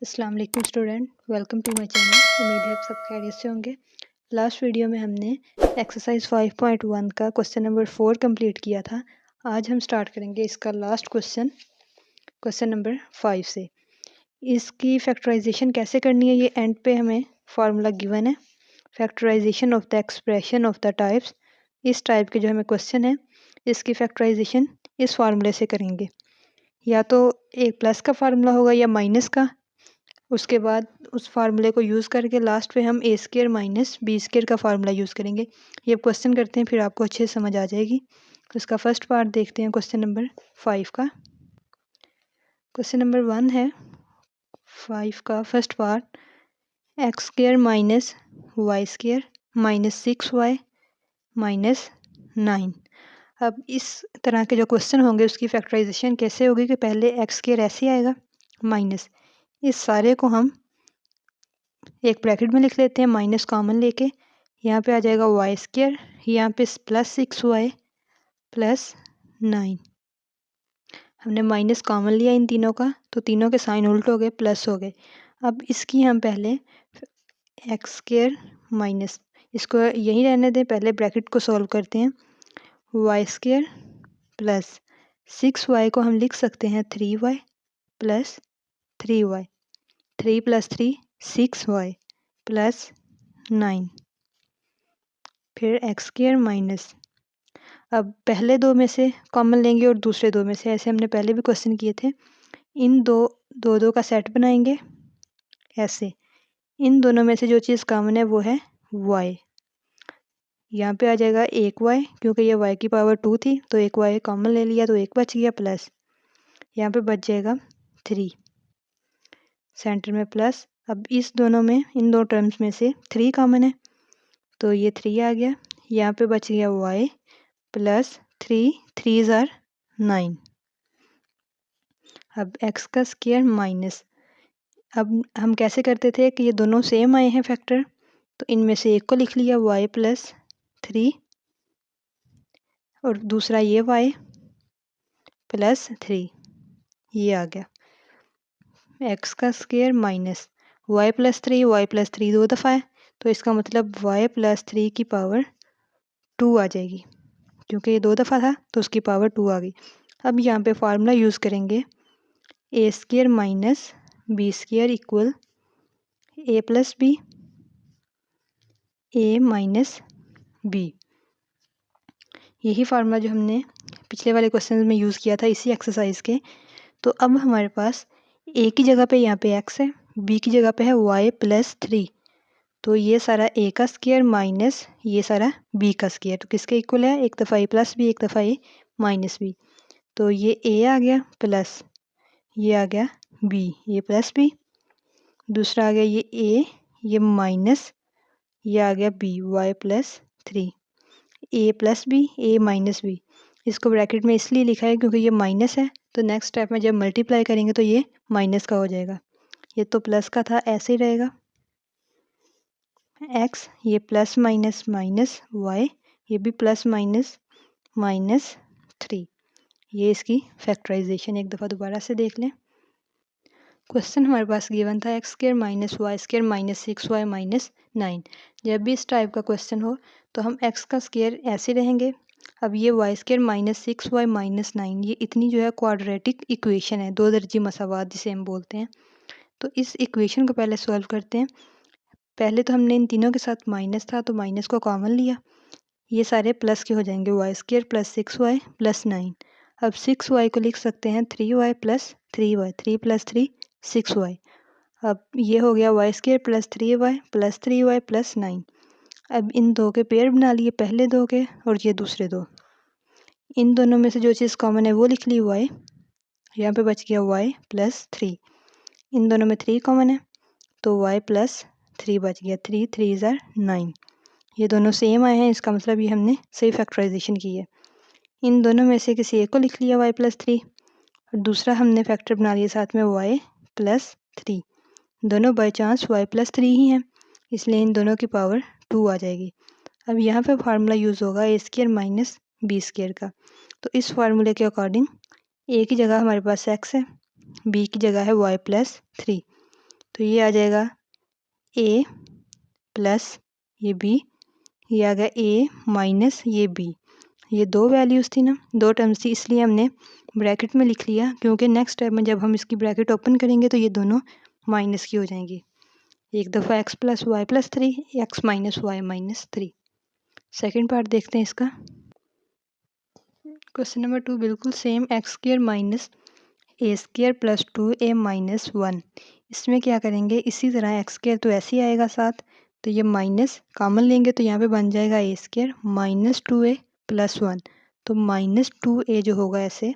अस्सलाम वालेकुम student, welcome to my channel. उम्मीद है आप सब खैरियत से होंगे। लास्ट वीडियो में हमने एक्सरसाइज 5.1 का क्वेश्चन नंबर 4 कंप्लीट किया था। आज हम स्टार्ट करेंगे इसका लास्ट क्वेश्चन, क्वेश्चन नंबर 5 से। इसकी फैक्टराइजेशन कैसे करनी है ये एंड पे हमें फार्मूला गिवन है। Factorization of the expression of the types, इस टाइप के जो हमें क्वेश्चन है इसकी फैक्टराइजेशन इस फार्मूले से करेंगे। या तो एक प्लस का फार्मूला होगा या माइनस का। उसके बाद उस फार्मूले को यूज़ करके लास्ट पे हम ए स्केयर माइनस बी स्केयर का फार्मूला यूज़ करेंगे। ये क्वेश्चन करते हैं फिर आपको अच्छे से समझ आ जाएगी। तो इसका फर्स्ट पार्ट देखते हैं क्वेश्चन नंबर 5 का। क्वेश्चन नंबर 1 है 5 का first part, x square minus y square minus 6y minus 9। अब इस तरह के जो क्वेश्चन होंगे उसकी फैक्टराइजेशन कैसे होगी कि पहले एक्स स्केयर ऐसे आएगा माइनस, इस सारे को हम एक ब्रैकेट में लिख लेते हैं माइनस कॉमन लेके। यहाँ पे आ जाएगा वाई स्केयर, यहाँ पे प्लस 6y प्लस 9। हमने माइनस कॉमन लिया इन तीनों का तो तीनों के साइन उल्ट हो गए, प्लस हो गए। अब इसकी हम पहले एक्स स्केयर माइनस, इसको यहीं रहने दें, पहले ब्रैकेट को सॉल्व करते हैं। वाई स्केयर प्लस 6y को हम लिख सकते हैं 3y plus 3y, 3 plus 3 6y plus 9। फिर एक्स स्केयर माइनस, अब पहले दो में से कॉमन लेंगे और दूसरे दो में से, ऐसे हमने पहले भी क्वेश्चन किए थे। इन दो का सेट बनाएंगे ऐसे। इन दोनों में से जो चीज़ कॉमन है वो है y। यहाँ पे आ जाएगा एक y, क्योंकि ये y की पावर 2 थी तो एक y कॉमन ले लिया तो एक बच गया, प्लस यहाँ पे बच जाएगा 3 सेंटर में प्लस। अब इस दोनों में, इन दो टर्म्स में से 3 कॉमन है तो ये 3 आ गया। यहाँ पे बच गया y प्लस 3, 3 ज़ार 9। अब x का स्क्वायर माइनस, अब हम कैसे करते थे कि ये दोनों सेम आए हैं फैक्टर, तो इनमें से एक को लिख लिया y प्लस 3 और दूसरा ये y प्लस 3, ये आ गया। x का स्क्वायर माइनस y प्लस 3 दो दफ़ा है तो इसका मतलब y प्लस 3 की पावर 2 आ जाएगी, क्योंकि ये दो दफ़ा था तो उसकी पावर 2 आ गई। अब यहाँ पे फार्मूला यूज़ करेंगे A square minus B square equal A plus B, A minus B. यही फार्मूला जो हमने पिछले वाले क्वेश्चन में यूज़ किया था इसी एक्सरसाइज के। तो अब हमारे पास ए की जगह पे यहाँ पे x है, बी की जगह पे है y प्लस 3, तो ये सारा a का स्क्वायर माइनस ये सारा b का स्क्वायर, तो किसके इक्वल है, एक दफ़ा a प्लस बी एक दफ़ा a माइनस बी। तो ये a आ गया प्लस ये आ गया b, ये प्लस b, दूसरा आ गया ये a, ये माइनस ये आ गया b, y plus 3, a plus b a minus b. इसको ब्रैकेट में इसलिए लिखा है क्योंकि ये माइनस है, तो नेक्स्ट स्टेप में जब मल्टीप्लाई करेंगे तो ये माइनस का हो जाएगा। ये तो प्लस का था, ऐसे ही रहेगा x, ये प्लस माइनस माइनस y, ये भी प्लस माइनस माइनस 3। ये इसकी फैक्टराइजेशन एक दफ़ा दोबारा से देख लें। क्वेश्चन हमारे पास गिवन था x square minus y square minus 6y minus 9। जब भी इस टाइप का क्वेश्चन हो तो हम x का स्क्वायर ऐसे रहेंगे। अब ये Y square minus 6y minus 9, ये इतनी जो है क्वाड्रेटिक इक्वेशन है, दो दर्जी मसावात जिसे हम बोलते हैं। तो इस इक्वेशन को पहले सॉल्व करते हैं। पहले तो हमने इन तीनों के साथ माइनस था तो माइनस को कॉमन लिया, ये सारे प्लस के हो जाएंगे, Y square plus 6y plus 9। अब 6y को लिख सकते हैं 3y plus 3y, 3 plus 3 6y। अब ये हो गया Y square plus 3y plus 9। अब इन दो के पेयर बना लिए, पहले दो के और ये दूसरे दो। इन दोनों में से जो चीज़ कॉमन है वो लिख ली y, यहाँ पे बच गया y प्लस 3। इन दोनों में 3 कॉमन है तो y प्लस 3 बच गया, 3 3 ज़ार 9। ये दोनों सेम आए हैं, इसका मतलब ये हमने सही फैक्टराइजेशन की है। इन दोनों में से किसी एक को लिख लिया y प्लस 3 और दूसरा हमने फैक्टर बना लिया साथ में y प्लस 3। दोनों बाई चांस y प्लस 3 ही हैं, इसलिए इन दोनों की पावर 2 आ जाएगी। अब यहाँ पे फार्मूला यूज़ होगा ए स्क्वायर माइनस बी स्क्वायर का। तो इस फार्मूले के अकॉर्डिंग a की जगह हमारे पास x है, b की जगह है y प्लस 3। तो ये आ जाएगा ए प्लस ये बी, ये आ गया ए माइनस ये बी। ये दो वैल्यूज़ थी ना, दो टर्म्स थी, इसलिए हमने ब्रैकेट में लिख लिया, क्योंकि नेक्स्ट स्टेप में जब हम इसकी ब्रैकेट ओपन करेंगे तो ये दोनों माइनस की हो जाएंगी। एक दफ़ा x plus y plus 3, x minus y minus 3। Second part देखते हैं इसका। क्वेश्चन नंबर 2 बिल्कुल same, x square minus a square plus 2a minus 1। इसमें क्या करेंगे, इसी तरह एक्स स्क्वायर तो ऐसे ही आएगा साथ, तो ये माइनस कॉमन लेंगे तो यहाँ पे बन जाएगा ए स्क्वायर माइनस 2a प्लस 1। तो माइनस 2a जो होगा ऐसे,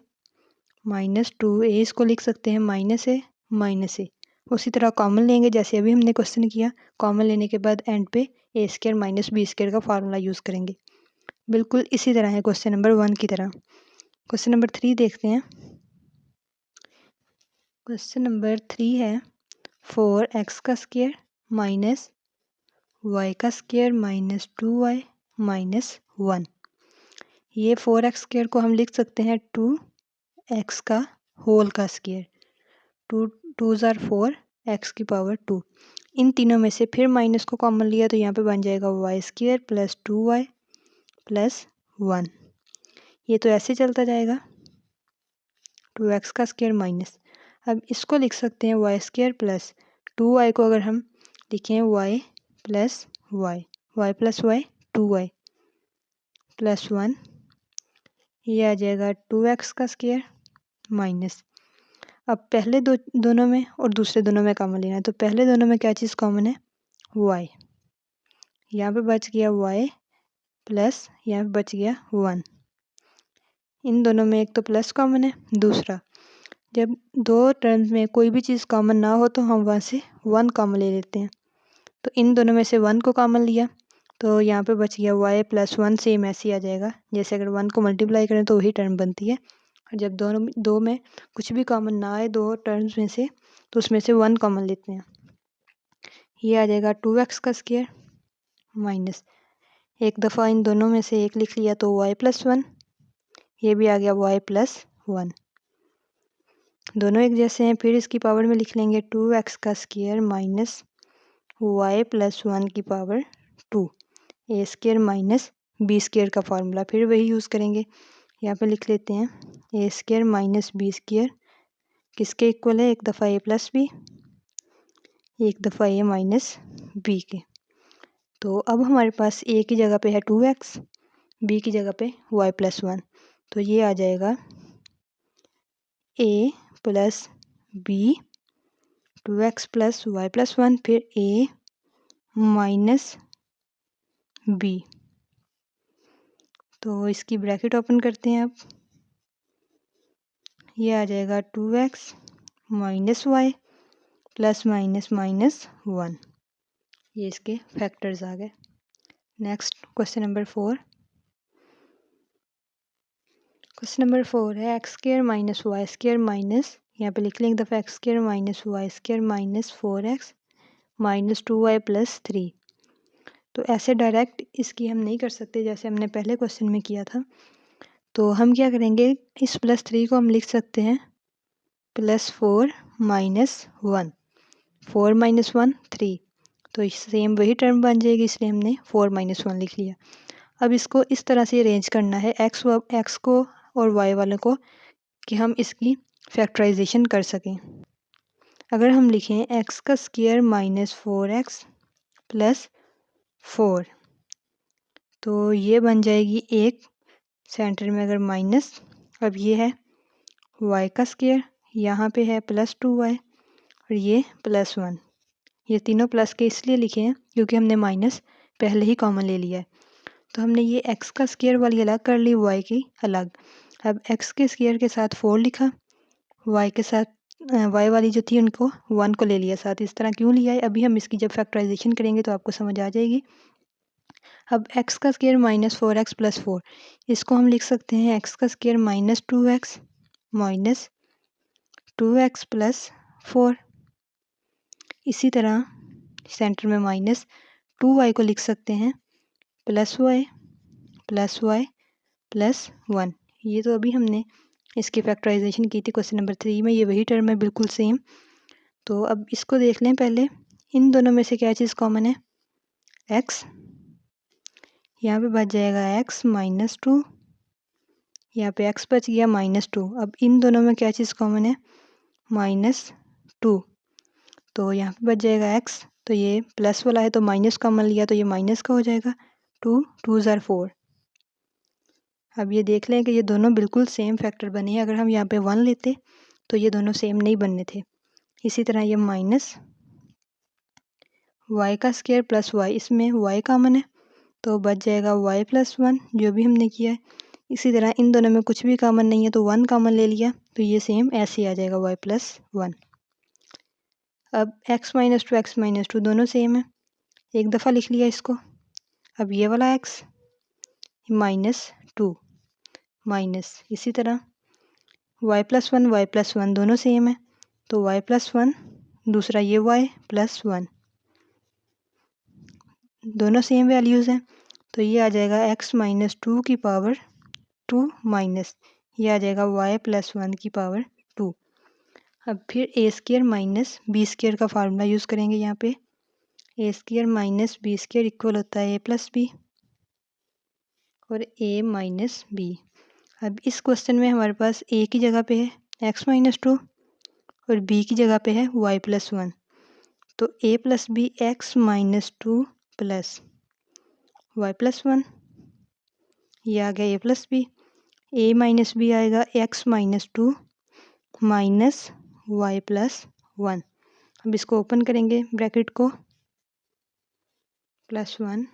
माइनस 2a इसको लिख सकते हैं माइनस ए। उसी तरह कॉमन लेंगे जैसे अभी हमने क्वेश्चन किया, कॉमन लेने के बाद एंड पे A square minus B square का फार्मूला यूज़ करेंगे। बिल्कुल इसी तरह है क्वेश्चन नंबर 1 की तरह। क्वेश्चन नंबर 3 देखते हैं। क्वेश्चन नंबर 3 है 4x का स्क्वायर माइनस y का स्क्वायर माइनस 2y माइनस 1। ये 4x स्क्वायर को हम लिख सकते हैं 2x का होल का स्क्वायर, 2 ज़ार 4 x की पावर 2। इन तीनों में से फिर माइनस को कॉमन लिया तो यहाँ पे बन जाएगा y square plus 2y plus 1। ये तो ऐसे चलता जाएगा 2x का स्क्वायर माइनस, अब इसको लिख सकते हैं y स्क्वायर प्लस 2y को अगर हम लिखें y plus y plus y 2y plus 1, ये आ जाएगा 2x का स्क्वायर माइनस। अब पहले दोनों में और दूसरे दोनों में कॉमन लेना है, तो पहले दोनों में क्या चीज़ कॉमन है, y। यहाँ पे बच गया y प्लस यहाँ पे बच गया 1। इन दोनों में एक तो प्लस कॉमन है, दूसरा जब दो टर्म्स में कोई भी चीज़ कॉमन ना हो तो हम वहाँ से 1 कॉमन ले लेते हैं। तो इन दोनों में से 1 को कॉमन लिया तो यहाँ पे बच गया y प्लस 1, सेम ऐसे ही आ जाएगा जैसे अगर 1 को मल्टीप्लाई करें तो वही टर्म बनती है। और जब दो में कुछ भी कॉमन ना आए दो टर्म्स में से, तो उसमें से 1 कॉमन लेते हैं। ये आ जाएगा 2x का स्क्वायर माइनस, एक दफ़ा इन दोनों में से एक लिख लिया तो y प्लस 1, ये भी आ गया y प्लस 1। दोनों एक जैसे हैं, फिर इसकी पावर में लिख लेंगे 2x का स्क्वायर माइनस y प्लस 1 की पावर 2, ए स्क्वायर माइनस बी स्क्वायर का फार्मूला फिर वही यूज़ करेंगे। यहाँ पे लिख लेते हैं ए स्क्वायर माइनस बी स्क्वायर किसके इक्वल है, एक दफ़ा ए प्लस बी, एक दफ़ा ए माइनस बी के। तो अब हमारे पास ए की जगह पे है 2x, बी की जगह पे y प्लस 1, तो ये आ जाएगा A plus B 2x plus y plus 1 फिर ए माइनस बी। तो इसकी ब्रैकेट ओपन करते हैं अब, ये आ जाएगा 2x minus y plus minus minus 1। ये इसके फैक्टर्स आ गए। Next question number 4। Question number 4 है x square minus y square minus, यहाँ पे लिख लें एक दफ़ा x square minus y square minus 4x minus 2y plus 3। तो ऐसे डायरेक्ट इसकी हम नहीं कर सकते जैसे हमने पहले क्वेश्चन में किया था। तो हम क्या करेंगे, इस प्लस 3 को हम लिख सकते हैं प्लस 4 माइनस 1, 4 माइनस 1 3, तो सेम वही टर्म बन जाएगी, इसलिए हमने 4 माइनस 1 लिख लिया। अब इसको इस तरह से अरेंज करना है एक्स को और वाई वाले को कि हम इसकी फैक्टराइजेशन कर सकें। अगर हम लिखें एक्स का स्क्वायर माइनस 4x प्लस 4, तो ये बन जाएगी एक सेंटर में अगर माइनस, अब ये है y का स्क्वायर, यहाँ पे है प्लस 2y और ये प्लस 1। ये तीनों प्लस के इसलिए लिखे हैं क्योंकि हमने माइनस पहले ही कॉमन ले लिया है। तो हमने ये x का स्क्वायर वाली अलग कर ली, y की अलग। अब x के स्क्वायर के साथ 4 लिखा, y के साथ y वाली जो थी उनको 1 को ले लिया साथ। इस तरह क्यों लिया है, अभी हम इसकी जब फैक्टराइजेशन करेंगे तो आपको समझ आ जाएगी। अब x का स्क्वायर माइनस 4x प्लस 4, इसको हम लिख सकते हैं x का square minus 2x minus 2x plus 4। इसी तरह सेंटर में माइनस 2y को लिख सकते हैं प्लस y प्लस 1। ये तो अभी हमने इसकी फैक्टराइजेशन की थी क्वेश्चन नंबर 3 में, ये वही टर्म है बिल्कुल सेम। तो अब इसको देख लें पहले, इन दोनों में से क्या चीज़ कॉमन है, x। यहाँ पे बच जाएगा x माइनस 2, यहाँ पे x बच गया -2। अब इन दोनों में क्या चीज़ कॉमन है, -2। तो यहाँ पे बच जाएगा x, तो ये प्लस वाला है तो माइनस कॉमन लिया तो ये माइनस का हो जाएगा, 2 2 ज़ार 4। अब ये देख लें कि ये दोनों बिल्कुल सेम फैक्टर बने हैं। अगर हम यहाँ पे 1 लेते तो ये दोनों सेम नहीं बनने थे। इसी तरह ये माइनस y का स्क्वायर प्लस y, इसमें y कॉमन है तो बच जाएगा y प्लस 1, जो भी हमने किया है। इसी तरह इन दोनों में कुछ भी कॉमन नहीं है तो 1 कॉमन ले लिया तो ये सेम ऐसे ही आ जाएगा y प्लस 1। अब x माइनस 2 x माइनस 2 दोनों सेम है, एक दफ़ा लिख लिया इसको। अब ये वाला x -2 माइनस, इसी तरह y प्लस 1 दोनों सेम है तो y प्लस 1, दूसरा ये y प्लस 1, दोनों सेम वैल्यूज़ हैं तो ये आ जाएगा x माइनस 2 की पावर 2 माइनस, ये आ जाएगा y प्लस 1 की पावर 2। अब फिर A square minus B square का फार्मूला यूज़ करेंगे। यहाँ पे A square minus B square equal होता है ए प्लस बी और ए माइनस बी। अब इस क्वेश्चन में हमारे पास ए की जगह पे है x माइनस 2 और बी की जगह पे है y प्लस 1, तो A plus B x minus 2 plus y plus 1, ये आ गया A plus B. A minus B आएगा x minus 2 minus y plus 1। अब इसको ओपन करेंगे ब्रैकेट को, प्लस 1,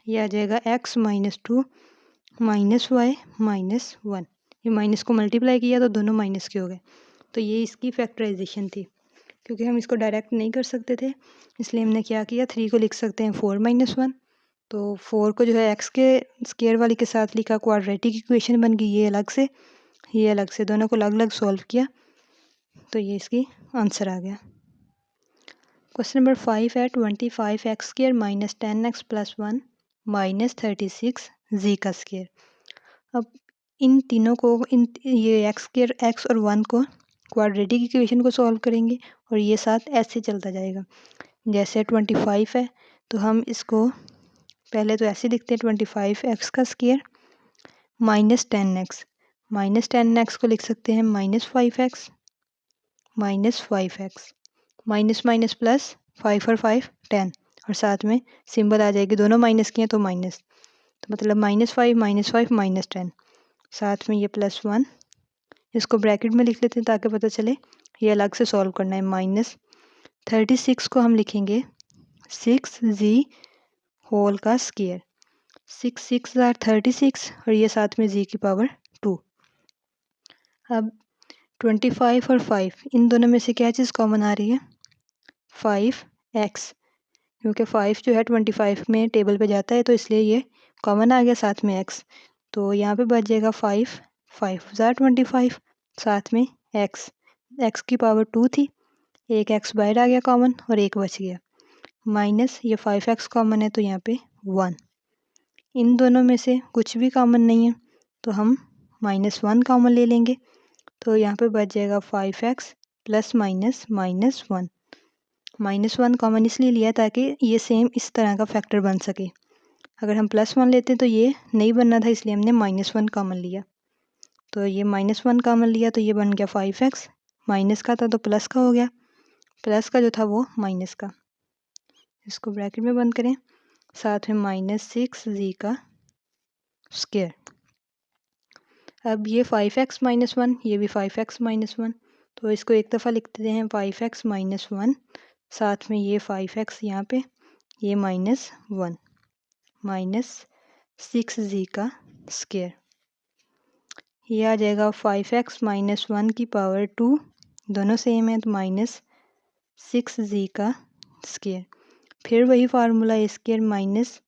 ये आ जाएगा x minus 2 minus y minus 1। ये माइनस को मल्टीप्लाई किया तो दोनों माइनस के हो गए। तो ये इसकी फैक्टराइजेशन थी। क्योंकि हम इसको डायरेक्ट नहीं कर सकते थे इसलिए हमने क्या किया, 3 को लिख सकते हैं 4 माइनस 1, तो 4 को जो है x के स्क्वायर वाली के साथ लिखा, क्वाड्रेटिक इक्वेशन बन गई ये अलग से, ये अलग से, दोनों को अलग अलग सॉल्व किया तो ये इसकी आंसर आ गया। क्वेश्चन नंबर 5 है 25x² minus 10x plus 1 minus 36 z का स्क्वायर। अब इन तीनों को, ये x और 1 को क्वाड्रेटिक इक्वेशन को सॉल्व करेंगे और ये साथ ऐसे चलता जाएगा। जैसे 25 है तो हम इसको पहले तो ऐसे लिखते हैं, 25x का स्क्वायर माइनस 10x को लिख सकते हैं -5x minus 5x, minus minus plus, 5 और 5 10, और साथ में सिंबल आ जाएगी, दोनों माइनस किए तो माइनस, तो मतलब -5 माइनस 10, साथ में ये प्लस 1, इसको ब्रैकेट में लिख लेते हैं ताकि पता चले ये अलग से सॉल्व करना है। माइनस 36 को हम लिखेंगे 6z होल का स्क्वायर, 6 6 ज़ार 36 और ये साथ में z की पावर 2। अब 25 और 5 इन दोनों में से क्या चीज़ कॉमन आ रही है, 5x, क्योंकि 5 जो है 25 में टेबल पे जाता है तो इसलिए ये कॉमन आ गया, साथ में x, तो यहाँ पे बच जाएगा 5 5 ज़ार 25, साथ में x की पावर 2 थी, एक x बाहर आ गया कॉमन और एक बच गया, माइनस ये 5x कॉमन है तो यहाँ पे 1। इन दोनों में से कुछ भी कॉमन नहीं है तो हम -1 कॉमन ले लेंगे, तो यहाँ पे बच जाएगा 5x प्लस माइनस -1। -1 कॉमन इसलिए लिया ताकि ये सेम इस तरह का फैक्टर बन सके। अगर हम +1 लेते तो ये नहीं बनना था, इसलिए हमने -1 कॉमन लिया, तो ये -1 कॉमन लिया तो ये बन गया 5x, माइनस का था तो प्लस का हो गया, प्लस का जो था वो माइनस का, इसको ब्रैकेट में बंद करें, साथ में -6z का स्क्वायर। अब ये 5x माइनस 1, ये भी 5x माइनस 1, तो इसको एक दफ़ा लिख देते हैं 5x माइनस 1, साथ में ये 5x यहाँ पे, ये -1 माइनस 6z का स्क्वायर, ये आ जाएगा 5x माइनस 1 की पावर 2, दोनों सेम है तो -6z का स्क्वायर। फिर वही formula, A square minus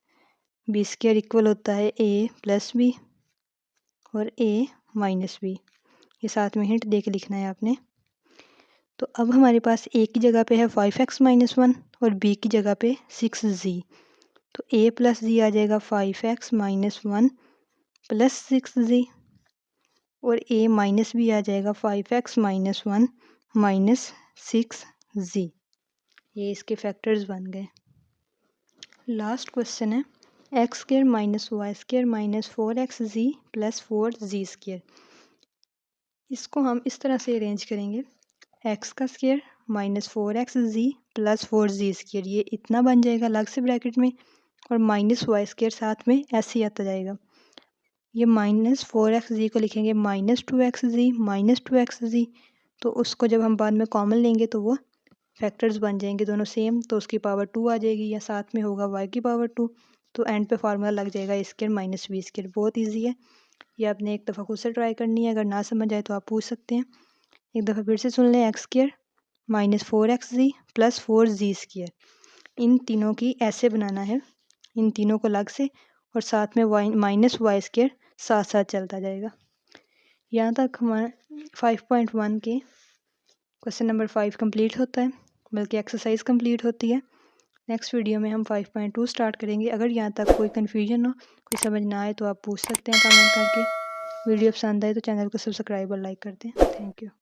B square equal होता है a प्लस बी और a माइनस बी, ये साथ में हिंट दे के लिखना है आपने। तो अब हमारे पास a की जगह पे है 5x माइनस 1 और b की जगह पे 6z, तो a प्लस z आ जाएगा 5x माइनस 1 प्लस 6z और a माइनस b आ जाएगा 5x माइनस 1 माइनस 6 जी, ये इसके फैक्टर्स बन गए। लास्ट क्वेश्चन है x square minus y square minus 4xz plus 4z²। इसको हम इस तरह से अरेंज करेंगे, एक्स का square minus 4xz plus 4z², ये इतना बन जाएगा अलग से ब्रैकेट में, और माइनस वाई स्क्र साथ में ऐसे ही आता जाएगा। ये माइनस 4xz को लिखेंगे माइनस 2xz, तो उसको जब हम बाद में कॉमन लेंगे तो वो फैक्टर्स बन जाएंगे दोनों सेम, तो उसकी पावर 2 आ जाएगी, या साथ में होगा y की पावर 2, तो एंड पे फार्मूला लग जाएगा a square minus b square. बहुत ईजी है, ये आपने एक दफ़ा खुद से ट्राई करनी है, अगर ना समझ आए तो आप पूछ सकते हैं। एक दफ़ा फिर से सुन लें, x square minus 4xz plus 4z², इन तीनों की ऐसे बनाना है, इन तीनों को अलग से, और साथ में माइनस वाई स्क्र साथ साथ चलता जाएगा। यहाँ तक हमारा 5.1 के क्वेश्चन नंबर 5 कंप्लीट होता है, बल्कि एक्सरसाइज कंप्लीट होती है। नेक्स्ट वीडियो में हम 5.2 स्टार्ट करेंगे। अगर यहाँ तक कोई कन्फ्यूजन हो, कोई समझ ना आए तो आप पूछ सकते हैं कमेंट करके। वीडियो पसंद आए तो चैनल को सब्सक्राइब और लाइक कर दें। Thank you.